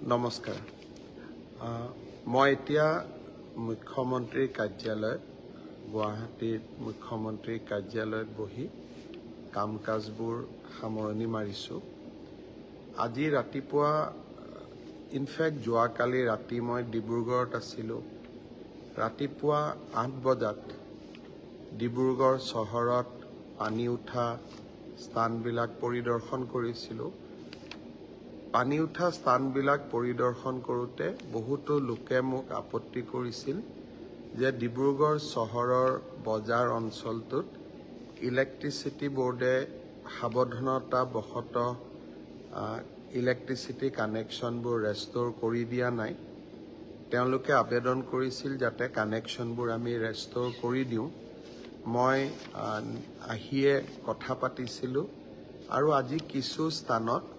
নমস্কাৰ। মই এতিয়া মুখ্যমন্ত্ৰীৰ কাৰ্যালয়ত গুৱাহাটীৰ মুখ্যমন্ত্ৰীৰ কাৰ্যালয়ত বহি কাম কাজবোৰ সামৰণি মাৰিছোঁ। আজি ৰাতিপুৱা ইনফেক্ট যোৱাকালি ৰাতি মই ডিব্ৰুগড়ত আছিলোঁ। ৰাতিপুৱা 8 বজাত ডিব্ৰুগড় চহৰত পানী উঠা স্থানবিলাক পৰিদৰ্শন কৰিছিলোঁ। পানী উঠা স্থানবিলাক পৰিদৰ্শন কৰোঁতে বহুতো লোকে মোক আপত্তি কৰিছিল যে ডিব্ৰুগড় চহৰৰ বজাৰ অঞ্চলটোত ইলেক্ট্ৰিচিটি বোৰ্ডে সাৱধানতা বশতঃ ইলেক্ট্ৰিচিটি কানেকশ্যনবোৰ ৰেষ্ট'ৰ কৰি দিয়া নাই। তেওঁলোকে আবেদন কৰিছিল যাতে কানেকশ্যনবোৰ আমি ৰেষ্ট'ৰ কৰি দিওঁ। মই আহিয়ে কথা পাতিছিলোঁ আৰু আজি কিছু স্থানত